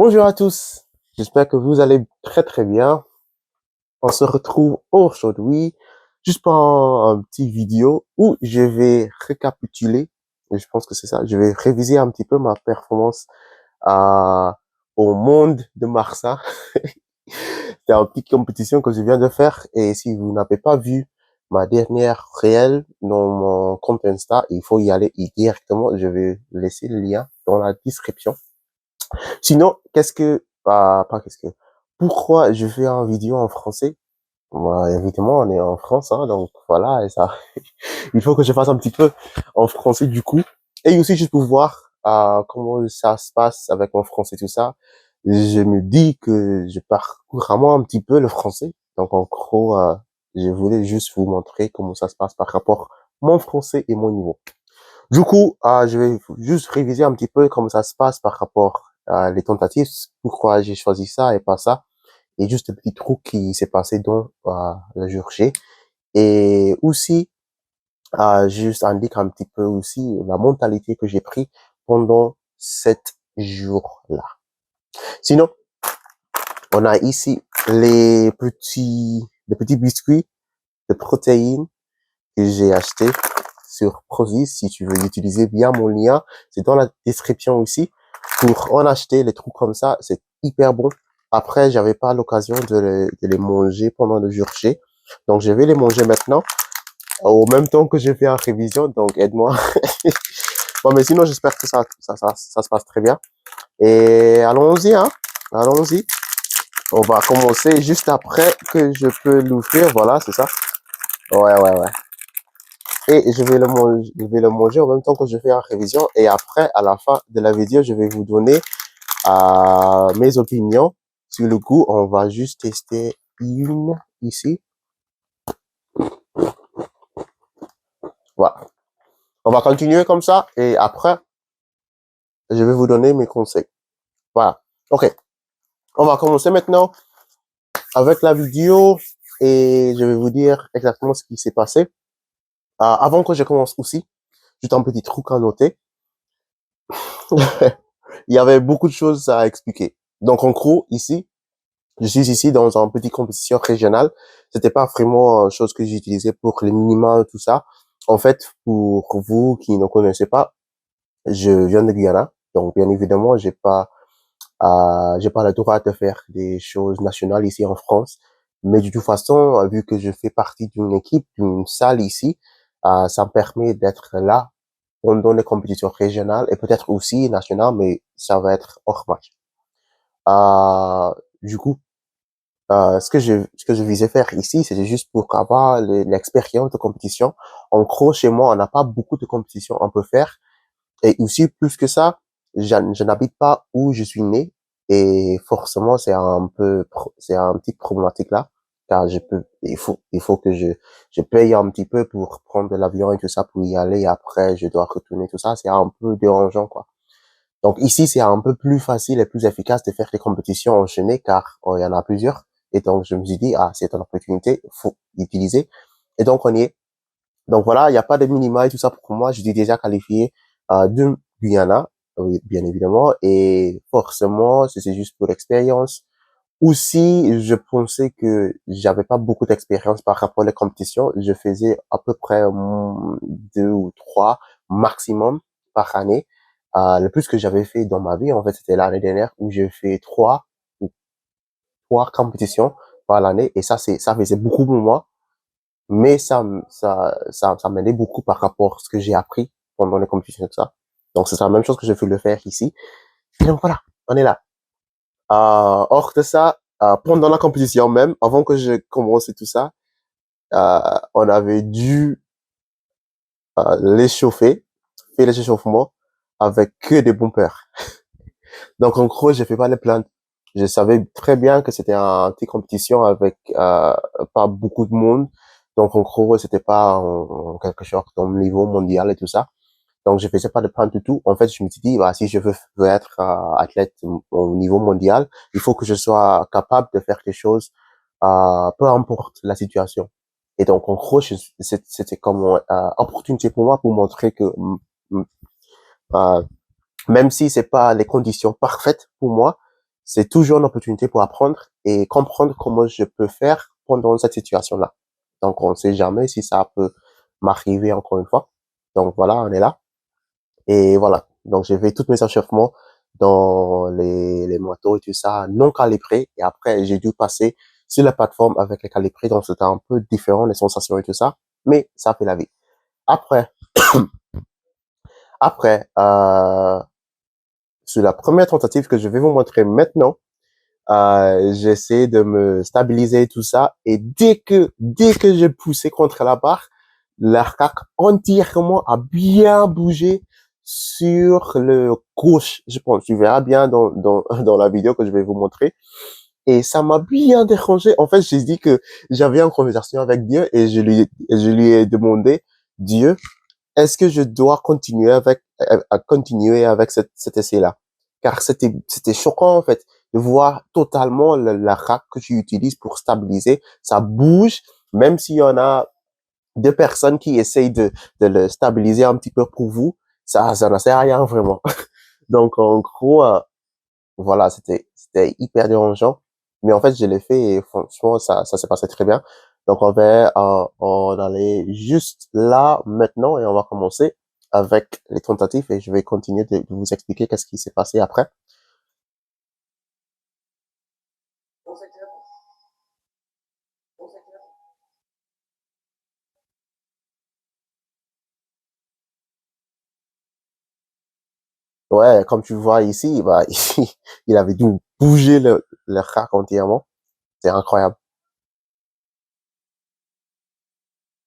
Bonjour à tous, j'espère que vous allez très très bien. On se retrouve aujourd'hui juste pour un petit vidéo où je vais récapituler, et je pense que c'est ça, je vais réviser un petit peu ma performance à, au monde de Marsa. C'est une petite compétition que je viens de faire et si vous n'avez pas vu ma dernière réelle dans mon compte Insta, il faut y aller directement. Je vais laisser le lien dans la description. Sinon, pourquoi je fais une vidéo en français? Évidemment, on est en France, hein, donc voilà, et ça, il faut que je fasse un petit peu en français du coup. Et aussi, juste pour voir comment ça se passe avec mon français, tout ça. Je me dis que je parcours vraiment un petit peu le français. Donc, en gros, je voulais juste vous montrer comment ça se passe par rapport mon français et mon niveau. Du coup, je vais juste réviser un petit peu comment ça se passe par rapport à les tentatives, pourquoi j'ai choisi ça et pas ça, et juste le petit truc qui s'est passé dans le jour J. Et aussi, juste indique un petit peu aussi la mentalité que j'ai pris pendant 7 jours-là. Sinon, on a ici les petits biscuits de protéines que j'ai achetés sur Prozis. Si tu veux utiliser bien mon lien, c'est dans la description aussi. Pour en acheter les trucs comme ça, c'est hyper bon. Après, j'avais pas l'occasion de les manger pendant le jour J. Donc, je vais les manger maintenant, au même temps que je fais en révision. Donc, aide-moi. Bon, mais sinon, j'espère que ça se passe très bien. Et allons-y, hein. Allons-y. On va commencer juste après que je peux l'ouvrir. Voilà, c'est ça. Ouais. Et je vais le manger en même temps que je fais la révision. Et après, à la fin de la vidéo, je vais vous donner mes opinions sur le goût. On va juste tester une ici. Voilà. On va continuer comme ça. Et après, je vais vous donner mes conseils. Voilà. OK. On va commencer maintenant avec la vidéo. Et je vais vous dire exactement ce qui s'est passé. Avant que je commence aussi, juste un petit truc à noter. Il y avait beaucoup de choses à expliquer. Donc, en gros, ici, je suis ici dans une petite compétition régionale. C'était pas vraiment une chose que j'utilisais pour les minima et tout ça. En fait, pour vous qui ne connaissez pas, je viens de Guyana. Donc, bien évidemment, j'ai pas le droit de faire des choses nationales ici en France. Mais de toute façon, vu que je fais partie d'une équipe, d'une salle ici, ça me permet d'être là pendant les compétitions régionales et peut-être aussi nationales, mais ça va être hors match. Euh, du coup, ce que je visais faire ici, c'était juste pour avoir l'expérience de compétition. En gros, chez moi, on n'a pas beaucoup de compétitions on peut faire. Et aussi, plus que ça, je n'habite pas où je suis né. Et forcément, c'est un petit problématique là. Car il faut que je paye un petit peu pour prendre l'avion et tout ça pour y aller. Et après, je dois retourner tout ça. C'est un peu dérangeant, quoi. Donc ici, c'est un peu plus facile et plus efficace de faire des compétitions enchaînées car il y en a plusieurs. Et donc, je me suis dit, c'est une opportunité, faut l'utiliser. Et donc, on y est. Donc voilà, il n'y a pas de minima et tout ça pour moi. Je suis déjà qualifié de Guyana, oui, bien évidemment. Et forcément, c'est juste pour l'expérience. Aussi, je pensais que j'avais pas beaucoup d'expérience par rapport aux compétitions. Je faisais à peu près 2 ou 3 maximum par année. Le plus que j'avais fait dans ma vie, en fait, c'était l'année dernière où j'ai fait 3 compétitions par l'année. Et ça faisait beaucoup pour moi. Mais ça m'aidait beaucoup par rapport à ce que j'ai appris pendant les compétitions et tout ça. Donc, c'est la même chose que je vais le faire ici. Et donc, voilà, on est là. Hors de ça, pendant la compétition même, avant que je commence et tout ça, on avait dû l'échauffer, faire les échauffements avec que des bumpers. Donc, en gros, je fais pas les plaintes. Je savais très bien que c'était une petite compétition avec pas beaucoup de monde. Donc, en gros, c'était pas en quelque chose dans le niveau mondial et tout ça. Donc, je faisais pas de plaintes du tout. En fait, je me suis dit, si je veux être athlète au niveau mondial, il faut que je sois capable de faire quelque chose, peu importe la situation. Et donc, en gros, c'était comme une opportunité pour moi pour montrer que euh, même si c'est pas les conditions parfaites pour moi, c'est toujours une opportunité pour apprendre et comprendre comment je peux faire pendant cette situation-là. Donc, on ne sait jamais si ça peut m'arriver encore une fois. Donc, voilà, on est là. Et voilà. Donc, j'ai fait tous mes échauffements dans les motos et tout ça, non calibrés. Et après, j'ai dû passer sur la plateforme avec les calibrés. Donc, c'était un peu différent, les sensations et tout ça. Mais ça fait la vie. Après, après, sur la première tentative que je vais vous montrer maintenant, j'essaie de me stabiliser et tout ça. Et dès que j'ai poussé contre la barre, l'arcaque entièrement a bien bougé sur le gauche. Je pense, tu verras bien dans la vidéo que je vais vous montrer. Et ça m'a bien dérangé. En fait, j'ai dit que j'avais une conversation avec Dieu et je lui ai demandé, Dieu, est-ce que je dois continuer avec cet essai-là? Car c'était choquant, en fait, de voir totalement la rack que tu utilises pour stabiliser. Ça bouge, même s'il y en a deux personnes qui essayent de le stabiliser un petit peu pour vous, ça n'en sert à rien, vraiment. Donc, en gros, voilà, c'était hyper dérangeant. Mais en fait, je l'ai fait et franchement, ça s'est passé très bien. Donc, on allait juste là maintenant et on va commencer avec les tentatives et je vais continuer de vous expliquer qu'est-ce qui s'est passé après. Ouais, comme tu vois ici, bah, il avait dû bouger le rack entièrement. C'est incroyable.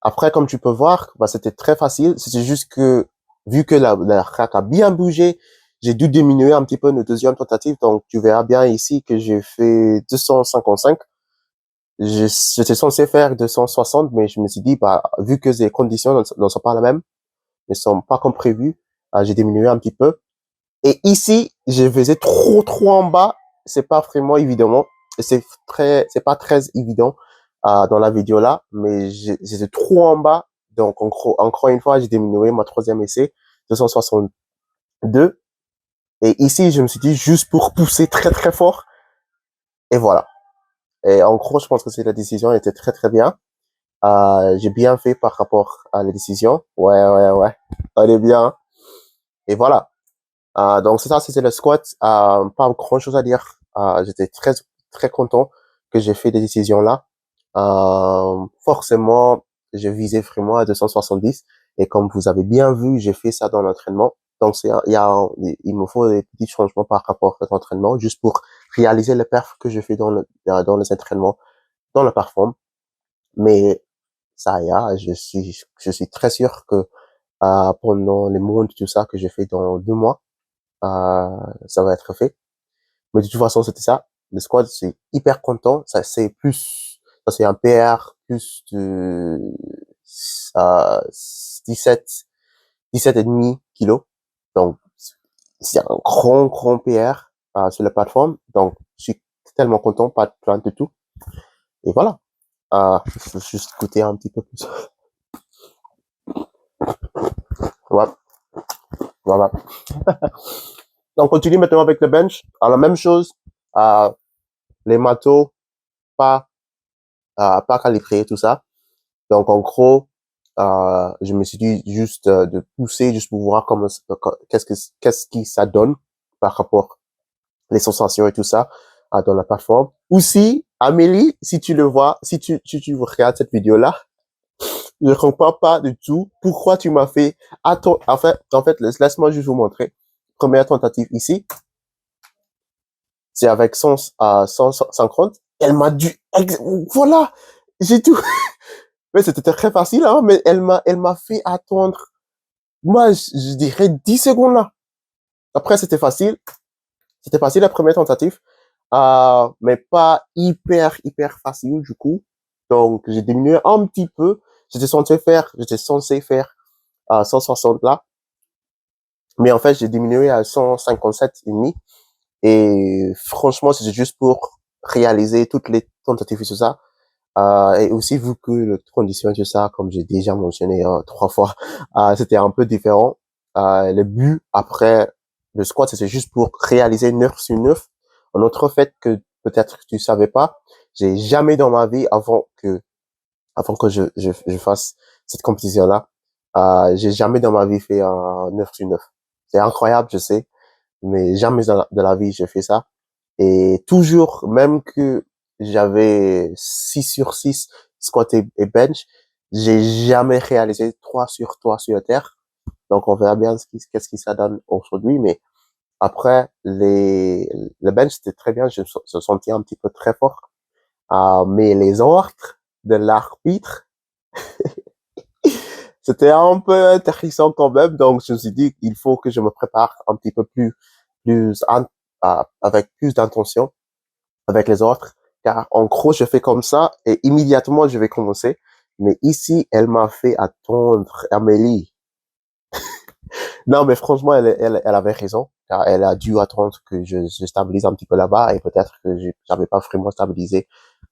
Après, comme tu peux voir, bah, c'était très facile. C'était juste que, vu que la rack a bien bougé, j'ai dû diminuer un petit peu une deuxième tentative. Donc, tu verras bien ici que j'ai fait 255. J'étais censé faire 260, mais je me suis dit, bah, vu que les conditions ne sont pas les mêmes, ne sont pas comme prévu, j'ai diminué un petit peu. Et ici, je faisais trop en bas. C'est pas vraiment évidemment. C'est pas très évident dans la vidéo là, mais j'étais trop en bas. Donc, encore une fois, j'ai diminué ma troisième essai, 262. Et ici, je me suis dit juste pour pousser très fort. Et voilà. Et en gros, je pense que la décision était très bien. J'ai bien fait par rapport à la décision. Ouais. On est bien. Et voilà. Donc c'est ça, c'était le squat. Pas grand chose à dire. J'étais très content que j'ai fait des décisions là. Forcément, je visais vraiment à 270 et comme vous avez bien vu, j'ai fait ça dans l'entraînement. Donc il me faut des petits changements par rapport à l'entraînement juste pour réaliser les perfs que je fais dans les entraînements, dans la perform. Mais ça y est, je suis très sûr que pendant les mondes tout ça que j'ai fait dans 2 mois ça va être fait. Mais de toute façon, c'était ça. Le squat, c'est hyper content. Ça c'est un PR plus de 17, 17,5 kilos. Donc, c'est un grand PR sur la plateforme. Donc, je suis tellement content, pas de plainte du tout. Et voilà. Je vais juste goûter un petit peu plus. Voilà. Voilà. Donc, on continue maintenant avec le bench. Alors, la même chose. Les matos, pas pas calibré, tout ça. Donc, en gros, je me suis dit juste de pousser, juste pour voir qu'est-ce qui ça donne par rapport les sensations et tout ça dans la plateforme. Aussi, Amélie, si tu le vois, si tu regardes cette vidéo-là, je comprends pas du tout pourquoi tu m'as fait. Attends, en fait, laisse-moi juste vous montrer. Première tentative ici, c'est avec 150. Elle m'a dû, voilà, j'ai tout. Mais c'était très facile, hein, mais elle m'a fait attendre, moi, je dirais 10 secondes là. Après, c'était facile la première tentative, mais pas hyper facile du coup. Donc, j'ai diminué un petit peu. J'étais censé faire 160 là, mais en fait, j'ai diminué à 157 et demi. Et franchement, c'était juste pour réaliser toutes les tentatives et tout ça. Et aussi, vu que le condition et tout ça, comme j'ai déjà mentionné 3 fois, c'était un peu différent. Le but après le squat, c'était juste pour réaliser 9 sur 9 Un autre fait que peut-être tu savais pas, j'ai jamais dans ma vie, avant que je fasse cette compétition-là, j'ai jamais dans ma vie fait un 9 sur 9. C'est incroyable, je sais, mais jamais de la vie j'ai fait ça. Et toujours, même que j'avais 6 sur 6 squat et bench, j'ai jamais réalisé 3 sur 3 sur terre. Donc, on verra bien qu'est-ce qui ça donne aujourd'hui. Mais après, le bench, c'était très bien. Je sentais un petit peu très fort. Mais les ordres de l'arbitre, c'était un peu intéressant quand même. Donc, je me suis dit, il faut que je me prépare un petit peu avec plus d'intention avec les autres, car en gros, je fais comme ça et immédiatement, je vais commencer. Mais ici, elle m'a fait attendre, Amélie. Non, mais franchement, elle avait raison, car elle a dû attendre que je stabilise un petit peu là-bas et peut-être que j'avais pas vraiment stabilisé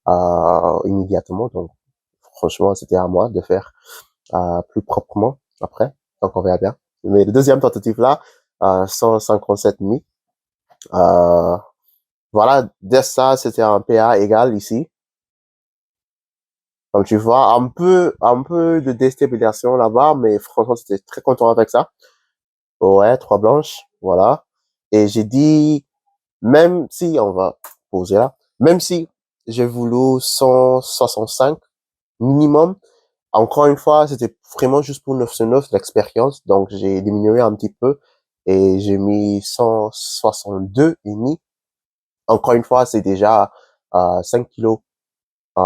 immédiatement. Donc, franchement, c'était à moi de faire plus proprement après. Donc, on verra bien. Mais le deuxième tentative là, 157 demi. Voilà, dès ça, c'était un PA égal ici. Comme tu vois, un peu de déstabilisation là-bas, mais franchement, j'étais très content avec ça. Ouais, 3 blanches, voilà. Et j'ai dit, même si, on va poser là, même si j'ai voulu 165 minimum, encore une fois, c'était vraiment juste pour 9 sur 9 l'expérience, donc j'ai diminué un petit peu et j'ai mis 162 et demi. Encore une fois, c'est déjà 5 kilos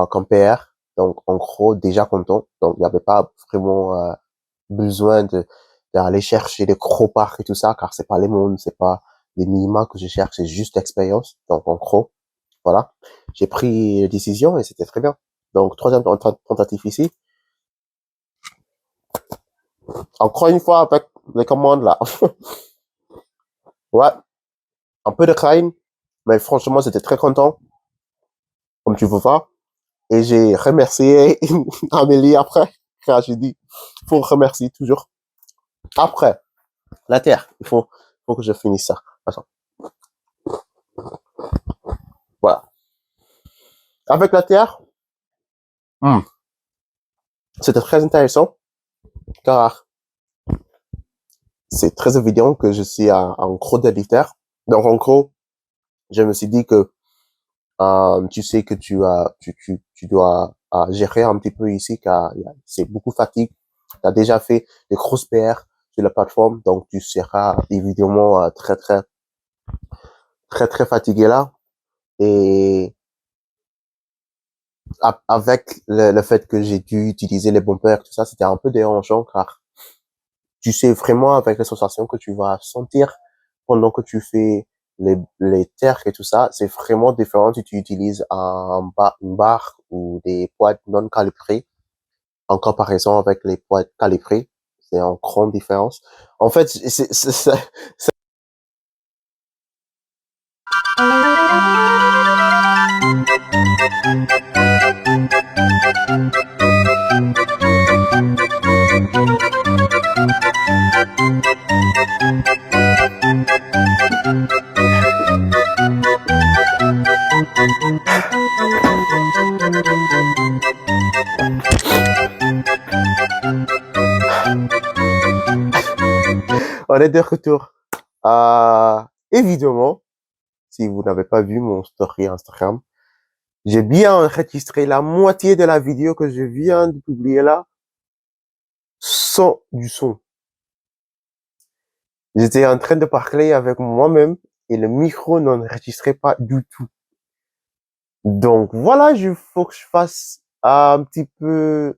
comme PR. Donc, en gros, déjà content. Donc, il n'y avait pas vraiment besoin d'aller chercher des gros parcs et tout ça, car c'est pas les mondes, c'est pas les minima que je cherche, c'est juste l'expérience. Donc, en gros, voilà. J'ai pris une décision et c'était très bien. Donc, troisième tentative ici. Encore une fois, avec les commandes là. Ouais, un peu de crainte, mais franchement, j'étais très content, comme tu veux voir. Et j'ai remercié Amélie après, car j'ai dit, faut remercier toujours. Après, la terre, faut que je finisse ça. Attends. Voilà. Avec la terre, hmm, c'était très intéressant, car c'est très évident que je suis un gros deadlifter. Donc, en gros, je me suis dit que, tu sais que tu dois gérer un petit peu ici, car c'est beaucoup de fatigue. Tu as déjà fait des grosses PR sur la plateforme, donc tu seras évidemment très fatigué là. Et avec le fait que j'ai dû utiliser les bumpers, tout ça, c'était un peu dérangeant, car tu sais vraiment avec les sensations que tu vas sentir pendant que tu fais les terres et tout ça, c'est vraiment différent si tu utilises une barre ou des poids non calibrés en comparaison avec les poids calibrés. C'est une grande différence. En fait, on est de retour. Évidemment, si vous n'avez pas vu mon story Instagram, j'ai bien enregistré la moitié de la vidéo que je viens de publier là sans du son. J'étais en train de parler avec moi-même et le micro n'enregistrait pas du tout. Donc voilà, il faut que je fasse un petit peu,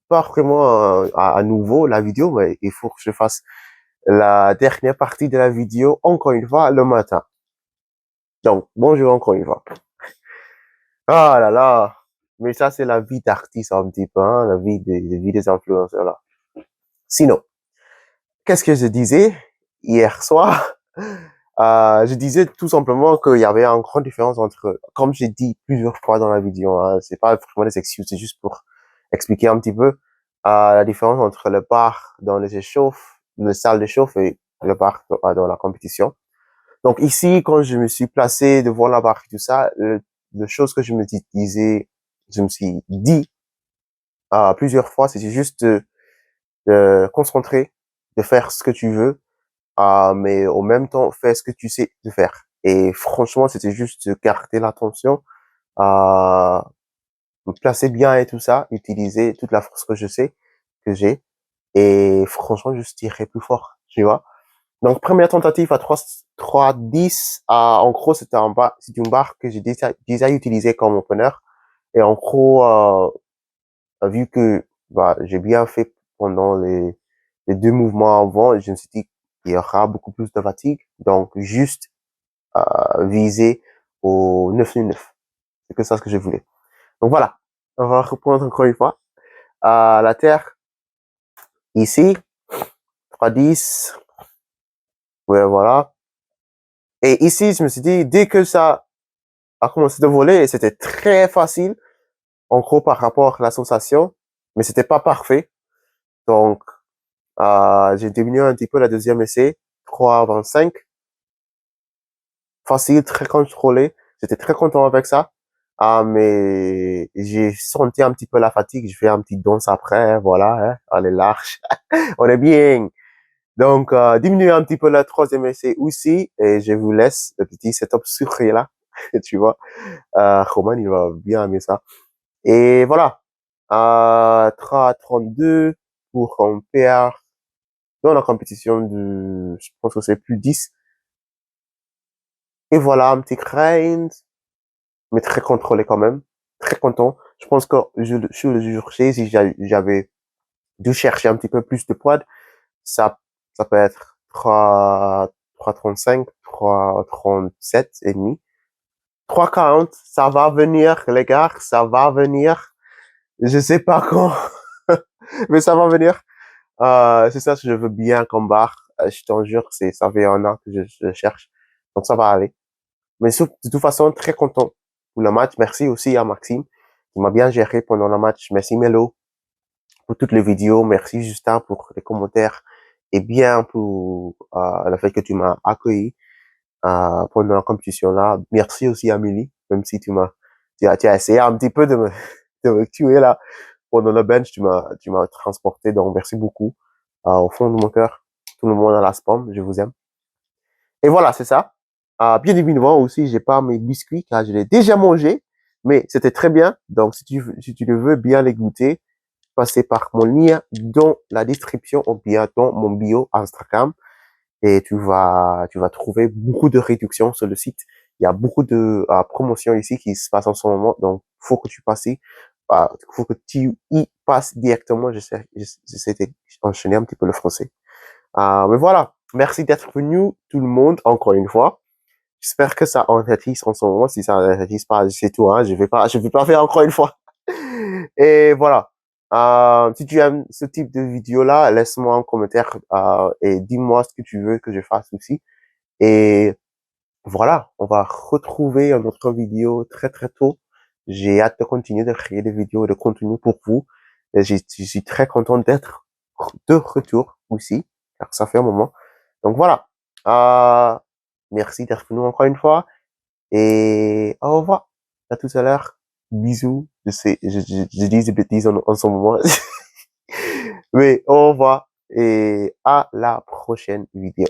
pas vraiment à nouveau la vidéo, mais il faut que je fasse la dernière partie de la vidéo encore une fois le matin. Donc bonjour encore une fois. Ah là là, mais ça c'est la vie d'artiste un petit peu, hein, la vie des influenceurs là. Sinon, qu'est-ce que je disais hier soir? Je disais tout simplement qu'il y avait une grande différence entre, comme j'ai dit plusieurs fois dans la vidéo, hein, c'est pas vraiment des excuses, c'est juste pour expliquer un petit peu la différence entre le bar dans les échauffes, le salle d'échauffe et le bar dans la compétition. Donc ici, quand je me suis placé devant la barre et tout ça, le chose que je me disais, je me suis dit plusieurs fois, c'était juste de concentrer, de faire ce que tu veux, mais au même temps, fais ce que tu sais de faire. Et franchement, c'était juste de garder l'attention, euh, me placer bien et tout ça, utiliser toute la force que je sais, que j'ai, et franchement, juste tirer plus fort, tu vois. Donc, première tentative à 3-10, en gros, c'est une barre que j'ai déjà utilisée comme opener. Et en gros, vu que j'ai bien fait pendant les deux mouvements avant, je me suis dit qu'il y aura beaucoup plus de fatigue. Donc, juste viser au 9-9. C'est que ça ce que je voulais. Donc voilà, on va reprendre encore une fois. La terre, ici, 3-10. Ouais, voilà. Et ici, je me suis dit, dès que ça a commencé de voler, c'était très facile, en gros, par rapport à la sensation, mais c'était pas parfait. Donc, j'ai diminué un petit peu la deuxième essai, 3,25. Facile, très contrôlé. J'étais très content avec ça. Mais j'ai senti un petit peu la fatigue. Je fais un petit danse après, hein, voilà, hein, on est large. On est bien. Donc, diminuer un petit peu la troisième essai aussi. Et je vous laisse le petit setup sucré là. Tu vois. Roman, il va bien aimer ça. Et voilà. 32 pour un PR dans la compétition de, je pense que c'est plus 10. Et voilà, un petit grind, mais très contrôlé quand même. Très content. Je pense que sur le jour J, si j'avais dû chercher un petit peu plus de poids, ça peut être 3,35, 3,37 et demi. 3,40, ça va venir, les gars, ça va venir. Je sais pas quand, mais ça va venir. C'est ça que je veux bien comme barre. Je t'en jure, ça fait un an que je cherche. Donc ça va aller. Mais de toute façon, très content pour le match. Merci aussi à Maxime qui m'a bien géré pendant le match. Merci Melo pour toutes les vidéos. Merci Justin pour les commentaires et bien pour le fait que tu m'as accueilli pendant la compétition là. Merci aussi Amélie, même si tu as essayé un petit peu de me tuer là pendant le bench. Tu m'as transporté. Donc merci beaucoup au fond de mon cœur. Tout le monde à la spam, je vous aime. Et voilà, c'est ça. Bien évidemment aussi, j'ai pas mes biscuits car je l'ai déjà mangé, mais c'était très bien. Donc, si tu le veux bien les goûter, passez par mon lien dans la description ou bien dans mon bio Instagram et tu vas trouver beaucoup de réductions sur le site. Il y a beaucoup de promotions ici qui se passent en ce moment, donc faut que tu passes, faut que tu y passes directement. J'essaie d'enchaîner un petit peu le français. Mais voilà, merci d'être venu tout le monde encore une fois. J'espère que ça enregistre en ce moment. Si ça enregistre pas, c'est tout, hein. Je vais pas faire encore une fois. Et voilà. Si tu aimes ce type de vidéo-là, laisse-moi un commentaire, et dis-moi ce que tu veux que je fasse aussi. Et voilà, on va retrouver une autre vidéo très très tôt. J'ai hâte de continuer de créer des vidéos et de contenu pour vous. Et je suis très content d'être de retour aussi, car ça fait un moment. Donc voilà. Euh, Merci d'être venu encore une fois. Et au revoir. À tout à l'heure. Bisous. Je sais, je dis des bêtises en ce moment. Mais au revoir et à la prochaine vidéo.